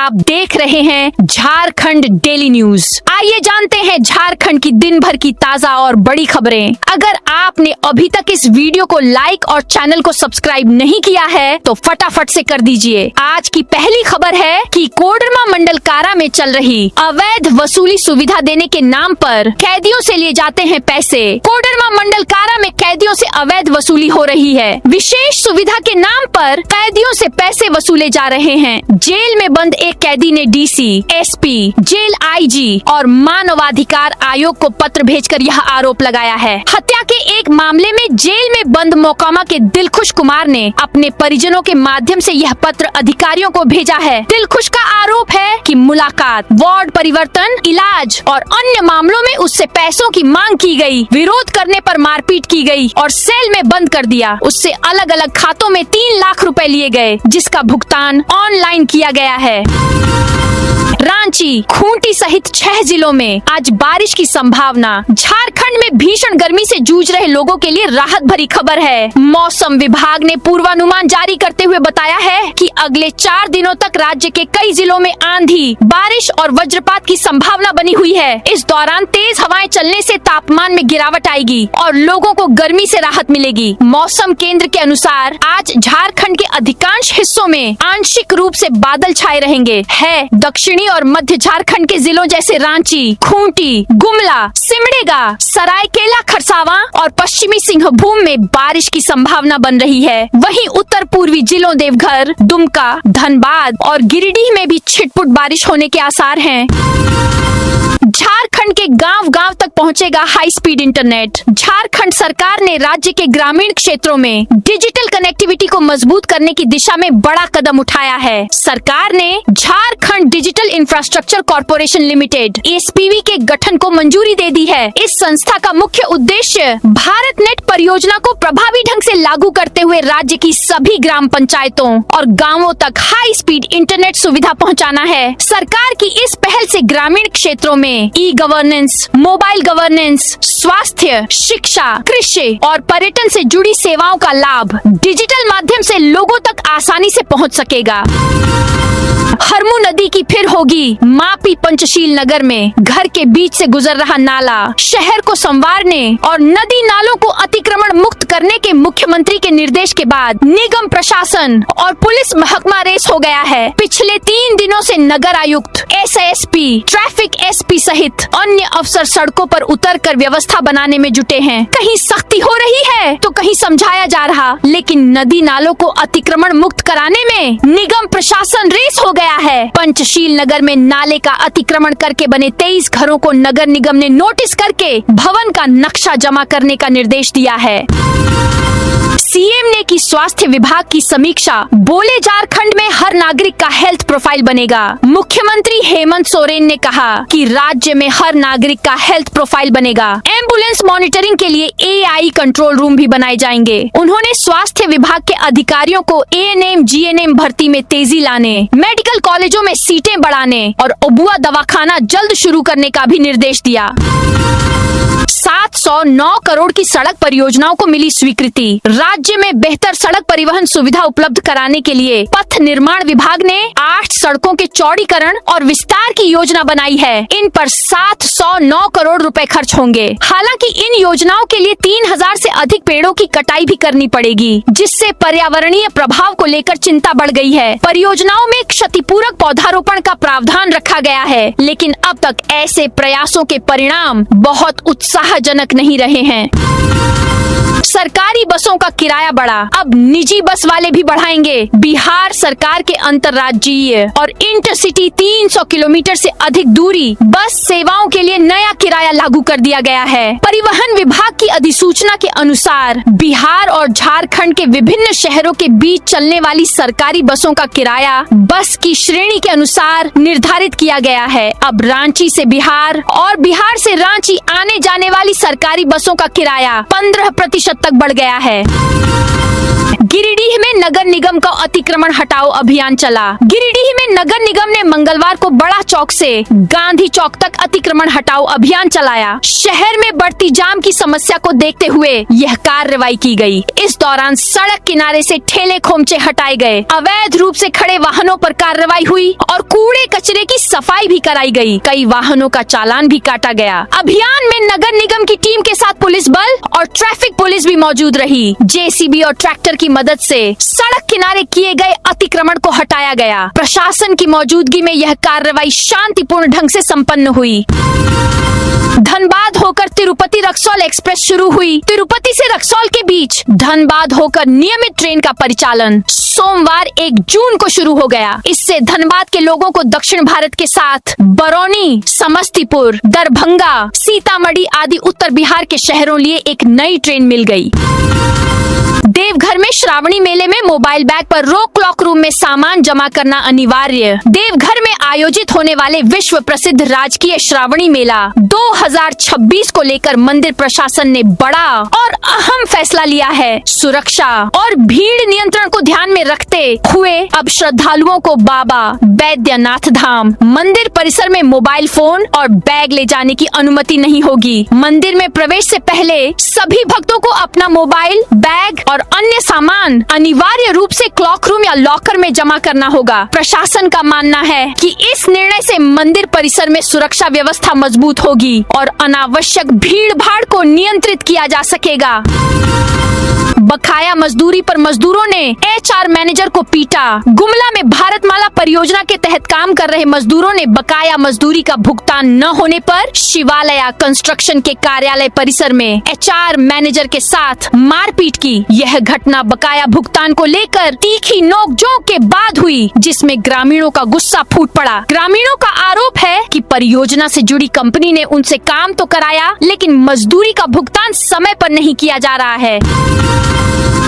आप देख रहे हैं झारखंड डेली न्यूज। आइए जानते हैं झारखंड की दिन भर की ताजा और बड़ी खबरें। अगर आपने अभी तक इस वीडियो को लाइक और चैनल को सब्सक्राइब नहीं किया है तो फटाफट से कर दीजिए। आज की पहली खबर है कि कोडरमा मंडल कारा में चल रही अवैध वसूली सुविधा देने के नाम पर कैदियों से लिए जाते हैं पैसे। कोडरमा मंडल कारा में कैदियों से अवैध वसूली हो रही है। विशेष सुविधा के नाम पर कैदियों से पैसे वसूले जा रहे हैं। जेल में बंद एक कैदी ने डीसी, एसपी, जेल आईजी और मानवाधिकार आयोग को पत्र भेजकर यह आरोप लगाया है। हत्या के एक मामले में जेल में बंद मोकामा के दिलखुश कुमार ने अपने परिजनों के माध्यम से यह पत्र अधिकारियों को भेजा है। दिलखुश का आरोप है कि मुलाकात, वार्ड परिवर्तन, इलाज और अन्य मामलों में उससे पैसों की मांग की गई, विरोध करने पर मारपीट की गई और सेल में बंद कर दिया। उससे अलग अलग खातों में 3 लाख रुपए लिए गए, जिसका भुगतान ऑनलाइन किया गया है। रांची, खूंटी सहित 6 जिलों में आज बारिश की संभावना। झारखंड में भीषण गर्मी से जूझ रहे लोगों के लिए राहत भरी खबर है। मौसम विभाग ने पूर्वानुमान जारी करते हुए बताया है कि अगले 4 दिनों तक राज्य के कई जिलों में आंधी, बारिश और वज्रपात की संभावना बनी हुई है। इस दौरान तेज हवाएं चलने से तापमान में गिरावट आएगी और लोगों को गर्मी से राहत मिलेगी। मौसम केंद्र के अनुसार आज झारखंड के अधिकांश हिस्सों में आंशिक रूप से बादल छाए रहेंगे। दक्षिणी और मध्य झारखंड के जिलों जैसे रांची, खूंटी, गुमला, सिमडेगा, सरायकेला खरसावां और पश्चिमी सिंहभूम में बारिश की संभावना बन रही है। वहीं उत्तर पूर्वी जिलों देवघर, दुमका, धनबाद और गिरिडीह में भी छिटपुट बारिश होने के आसार हैं। झारखंड के गांव-गांव तक पहुंचेगा हाई स्पीड इंटरनेट। झारखंड सरकार ने राज्य के ग्रामीण क्षेत्रों में डिजिटल कनेक्टिविटी को मजबूत करने की दिशा में बड़ा कदम उठाया है। सरकार ने Jharkhand digital infrastructure corporation limited (SPV) के गठन को मंजूरी दे दी है। इस संस्था का मुख्य उद्देश्य भारत नेट परियोजना को प्रभावी ढंग से लागू करते हुए राज्य की सभी ग्राम पंचायतों और गाँवों तक हाई स्पीड इंटरनेट सुविधा पहुँचाना है। सरकार की इस पहल से ग्रामीण क्षेत्रों में ई गवर्नेंस, मोबाइल गवर्नेंस, स्वास्थ्य, शिक्षा, कृषि और पर्यटन से जुड़ी सेवाओं का लाभ डिजिटल माध्यम से लोगों तक आसानी से पहुंच सकेगा। हरमू नदी की फिर होगी मापी। पंचशील नगर में घर के बीच से गुजर रहा नाला शहर को संवारने और नदी नालों को अतिक्रमण मुक्त करने के मुख्यमंत्री के निर्देश के बाद निगम प्रशासन और पुलिस महकमा रेस हो गया है। पिछले 3 दिनों से नगर आयुक्त, एसएसपी, ट्रैफिक एसपी सहित अन्य अफसर सड़कों पर उतरकर व्यवस्था बनाने में जुटे हैं। कहीं सख्ती हो रही है तो कहीं समझाया जा रहा, लेकिन नदी नालों को अतिक्रमण मुक्त कराने में निगम प्रशासन रेस हो गया है। पंचशील नगर में नाले का अतिक्रमण करके बने 23 घरों को नगर निगम ने नोटिस करके भवन का नक्शा जमा करने का निर्देश दिया है। सीएम ने की स्वास्थ्य विभाग की समीक्षा, बोले झारखंड में हर नागरिक का हेल्थ प्रोफाइल बनेगा। मुख्यमंत्री हेमंत सोरेन ने कहा कि राज्य में हर नागरिक का हेल्थ प्रोफाइल बनेगा। एम्बुलेंस मॉनिटरिंग के लिए एआई कंट्रोल रूम भी बनाए जाएंगे। उन्होंने स्वास्थ्य विभाग के अधिकारियों को एएनएम, जीएनएम भर्ती में तेजी लाने, मेडिकल कॉलेजों में सीटें बढ़ाने और अबुआ दवाखाना जल्द शुरू करने का भी निर्देश दिया। 709 करोड़ की सड़क परियोजनाओं को मिली स्वीकृति। राज्य में बेहतर सड़क परिवहन सुविधा उपलब्ध कराने के लिए पथ निर्माण विभाग ने 8 सड़कों के चौड़ीकरण और विस्तार की योजना बनाई है। इन पर 709 करोड़ रुपए खर्च होंगे। हालांकि इन योजनाओं के लिए 3000 से अधिक पेड़ों की कटाई भी करनी पड़ेगी, जिससे पर्यावरणीय प्रभाव को लेकर चिंता बढ़ गई है। परियोजनाओं में क्षतिपूरक पौधारोपण का प्रावधान रखा गया है, लेकिन अब तक ऐसे प्रयासों के परिणाम बहुत उत्साहजनक नहीं रहे हैं। सरकारी बसों का किराया बढ़ा, अब निजी बस वाले भी बढ़ाएंगे। बिहार सरकार के अंतर्राज्यीय और इंटरसिटी 300 किलोमीटर से अधिक दूरी बस सेवाओं के लिए नया किराया लागू कर दिया गया है। परिवहन विभाग की अधिसूचना के अनुसार बिहार और झारखंड के विभिन्न शहरों के बीच चलने वाली सरकारी बसों का किराया बस की श्रेणी के अनुसार निर्धारित किया गया है। अब रांची से बिहार और बिहार से रांची आने जाने वाली सरकारी बसों का किराया 15% तक बढ़ गया है। गिरिडीह में नगर निगम का अतिक्रमण हटाओ अभियान चला। गिरिडीह में नगर निगम ने मंगलवार को बड़ा चौक से गांधी चौक तक अतिक्रमण हटाओ अभियान चलाया। शहर में बढ़ती जाम की समस्या को देखते हुए यह कार्रवाई की गई। इस दौरान सड़क किनारे से ठेले खोमचे हटाए गए, अवैध रूप से खड़े वाहनों पर कार्रवाई हुई और कूड़े कचरे की सफाई भी कराई गई। कई वाहनों का चालान भी काटा गया। अभियान में नगर निगम की टीम के साथ पुलिस बल और ट्रैफिक पुलिस भी मौजूद रही। जेसीबी और ट्रैक्टर की मदद से सड़क किनारे किए गए अतिक्रमण को हटाया गया। प्रशासन की मौजूदगी में यह कार्रवाई शांतिपूर्ण ढंग से संपन्न हुई। धनबाद होकर तिरुपति रक्सौल एक्सप्रेस शुरू हुई। तिरुपति से रक्सौल के बीच धनबाद होकर नियमित ट्रेन का परिचालन सोमवार 1 जून को शुरू हो गया। इससे धनबाद के लोगों को दक्षिण भारत के साथ बरौनी, समस्तीपुर, दरभंगा, सीतामढ़ी आदि उत्तर बिहार के शहरों लिए एक नई ट्रेन मिल गई। देवघर में श्रावणी मेले में मोबाइल बैग पर रोक, क्लॉक रूम में सामान जमा करना अनिवार्य। देवघर में आयोजित होने वाले विश्व प्रसिद्ध राजकीय श्रावणी मेला 2026 को लेकर मंदिर प्रशासन ने बड़ा और अहम फैसला लिया है। सुरक्षा और भीड़ नियंत्रण को ध्यान में रखते हुए अब श्रद्धालुओं को बाबा बैद्यनाथ धाम मंदिर परिसर में मोबाइल फोन और बैग ले जाने की अनुमति नहीं होगी। मंदिर में प्रवेश से पहले सभी भक्तों को अपना मोबाइल, बैग और अन्य सामान अनिवार्य रूप से क्लॉक रूम या लॉकर में जमा करना होगा। प्रशासन का मानना है कि इस निर्णय से मंदिर परिसर में सुरक्षा व्यवस्था मजबूत होगी और अनावश्यक भीड़ भाड़ को नियंत्रित किया जा सकेगा। बकाया मजदूरी पर मजदूरों ने एचआर मैनेजर को पीटा। गुमला में भारतमाला परियोजना के तहत काम कर रहे मजदूरों ने बकाया मजदूरी का भुगतान न होने पर शिवालया कंस्ट्रक्शन के कार्यालय परिसर में एचआर मैनेजर के साथ मारपीट की। यह घटना बकाया भुगतान को लेकर तीखी नोकझोंक के बाद हुई, जिसमें ग्रामीणों का गुस्सा फूट पड़ा। ग्रामीणों का आरोप है कि परियोजना से जुड़ी कंपनी ने उनसे काम तो कराया, लेकिन मजदूरी का भुगतान समय पर नहीं किया जा रहा है।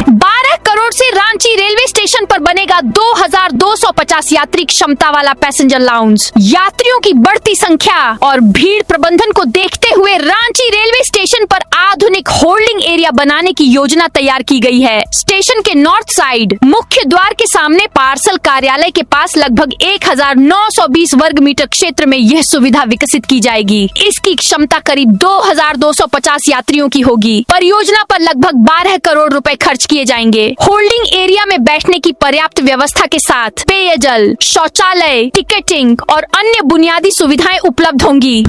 12 करोड़ से रांची रेलवे स्टेशन पर बनेगा 2250 यात्री क्षमता वाला पैसेंजर लाउंज। यात्रियों की बढ़ती संख्या और भीड़ प्रबंधन को देखते हुए रांची रेलवे स्टेशन पर आधुनिक होल्डिंग एरिया बनाने की योजना तैयार की गई है। स्टेशन के नॉर्थ साइड मुख्य द्वार के सामने पार्सल कार्यालय के पास लगभग 1920 वर्ग मीटर क्षेत्र में यह सुविधा विकसित की जाएगी। इसकी क्षमता करीब 2250 यात्रियों की होगी। परियोजना पर लगभग 12 करोड़ रुपए खर्च किए जाएंगे। होल्डिंग एरिया में बैठने की पर्याप्त व्यवस्था के साथ पेयजल, शौचालय, टिकटिंग और अन्य बुनियादी सुविधाएं उपलब्ध होंगी।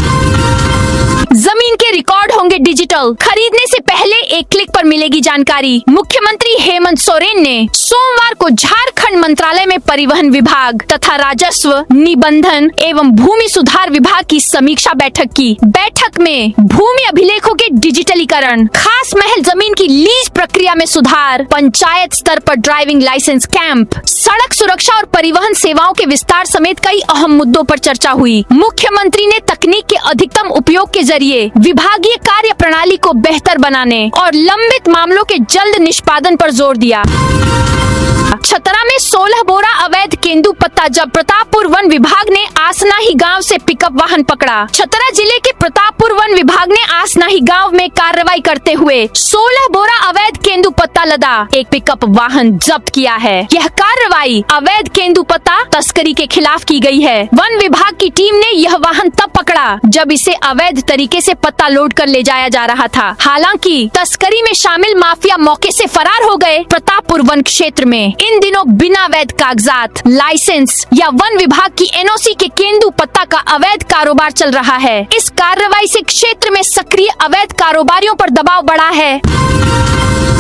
जमीन के रिकॉर्ड होंगे डिजिटल। खरीदने से पहले एक क्लिक पर मिलेगी जानकारी। मुख्यमंत्री हेमंत सोरेन ने सोमवार को झारखंड मंत्रालय में परिवहन विभाग तथा राजस्व, निबंधन एवं भूमि सुधार विभाग की समीक्षा बैठक की। बैठक में भूमि अभिलेखों के डिजिटलीकरण, खास महल जमीन की लीज प्रक्रिया में सुधार, पंचायत स्तर पर ड्राइविंग लाइसेंस कैंप, सड़क सुरक्षा और परिवहन सेवाओं के विस्तार समेत कई अहम मुद्दों पर चर्चा हुई। मुख्यमंत्री ने तकनीक के अधिकतम उपयोग के जरिए विभागीय कार्य प्रणाली को बेहतर बनाने और लंबित मामलों के जल्द निष्पादन पर जोर दिया। छतरा में 16 बोरा अवैध केंदू पत्ता जब प्रतापपुर वन विभाग ने आसनाही गांव से पिकअप वाहन पकड़ा। छतरा जिले के प्रतापपुर वन विभाग ने आसनाही गांव में कार्रवाई करते हुए 16 बोरा अवैध केंदू पत्ता लदा एक पिकअप वाहन जब्त किया है। यह कार्रवाई अवैध केंदू पत्ता तस्करी के खिलाफ की गई है। वन विभाग की टीम ने यह वाहन तब पकड़ा जब इसे अवैध तरीके से पत्ता लोड कर ले जाया जा रहा था। हालांकि तस्करी में शामिल माफिया मौके से फरार हो गए। प्रतापपुर वन क्षेत्र में इन दिनों बिना वैध कागजात, लाइसेंस या वन विभाग की एनओसी के केंदू पत्ता का अवैध कारोबार चल रहा है। इस कार्रवाई से क्षेत्र में सक्रिय अवैध कारोबारियों पर दबाव बढ़ा है।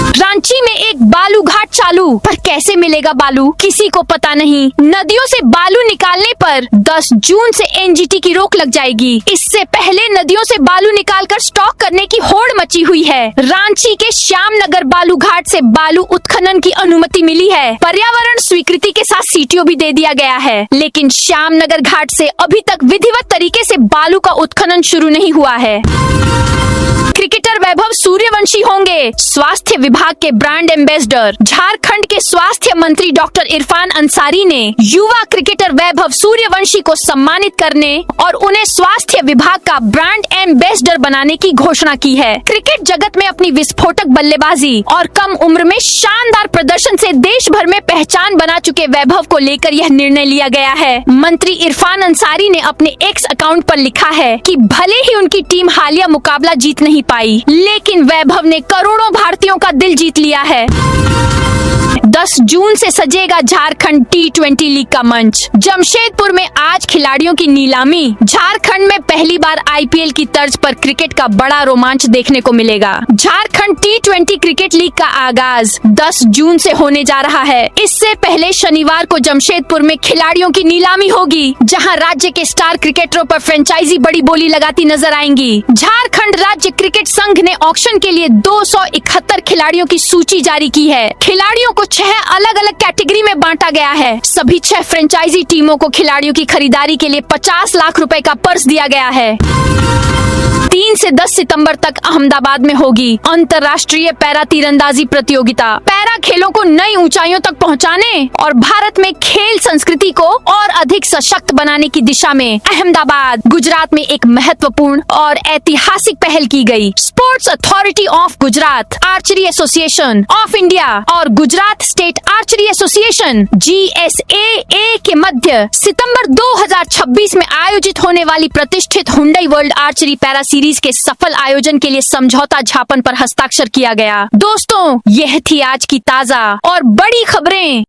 रांची में एक बालू घाट चालू, पर कैसे मिलेगा बालू किसी को पता नहीं। नदियों से बालू निकालने पर 10 जून से एनजीटी की रोक लग जाएगी। इससे पहले नदियों से बालू निकालकर स्टॉक करने की होड़ मची हुई है। रांची के श्यामनगर बालू घाट से बालू उत्खनन की अनुमति मिली है। पर्यावरण स्वीकृति के साथ सीटीओ भी दे दिया गया है, लेकिन श्यामनगर घाट से अभी तक विधिवत तरीके से बालू का उत्खनन शुरू नहीं हुआ है। क्रिकेटर वैभव सूर्यवंशी होंगे स्वास्थ्य विभाग विभाग के ब्रांड एम्बेसडर झारखंड के स्वास्थ्य मंत्री डॉक्टर इरफान अंसारी ने युवा क्रिकेटर वैभव सूर्यवंशी को सम्मानित करने और उन्हें स्वास्थ्य विभाग का ब्रांड एम्बेसडर बनाने की घोषणा की है। क्रिकेट जगत में अपनी विस्फोटक बल्लेबाजी और कम उम्र में शानदार प्रदर्शन से देश भर में पहचान बना चुके वैभव को लेकर यह निर्णय लिया गया है। मंत्री इरफान अंसारी ने अपने एक्स अकाउंट पर लिखा है कि भले ही उनकी टीम हालिया मुकाबला जीत नहीं पाई, लेकिन वैभव ने करोड़ों भारतीयों का दिल जीत लिया है। 10 जून से सजेगा झारखंड T20 लीग का मंच। जमशेदपुर में आज खिलाड़ियों की नीलामी। झारखंड में पहली बार IPL की तर्ज पर क्रिकेट का बड़ा रोमांच देखने को मिलेगा। झारखंड T20 क्रिकेट लीग का आगाज 10 जून से होने जा रहा है। इससे पहले शनिवार को जमशेदपुर में खिलाड़ियों की नीलामी होगी, जहां राज्य के स्टार क्रिकेटरों पर फ्रेंचाइजी बड़ी बोली लगाती नजर आएंगी। झारखंड राज्य क्रिकेट संघ ने ऑक्शन के लिए 271 खिलाड़ियों की सूची जारी की है। खिलाड़ियों को 6 अलग अलग कैटेगरी में बांटा गया है। सभी 6 फ्रेंचाइजी टीमों को खिलाड़ियों की खरीदारी के लिए 50 लाख रुपए का पर्स दिया गया है। 3 से 10 सितंबर तक अहमदाबाद में होगी अंतर्राष्ट्रीय पैरा तीरंदाजी प्रतियोगिता। पैरा खेलों को नई ऊंचाइयों तक पहुंचाने और भारत में खेल संस्कृति को और अधिक सशक्त बनाने की दिशा में अहमदाबाद, गुजरात में एक महत्वपूर्ण और ऐतिहासिक पहल की गई। Sports authority of Gujarat, archery association of India और Gujarat state archery association GSAA के मध्य सितंबर 2026 में आयोजित होने वाली प्रतिष्ठित Hyundai world archery para series के सफल आयोजन के लिए समझौता ज्ञापन पर हस्ताक्षर किया गया। दोस्तों, यह थी आज की ताजा और बड़ी खबरें।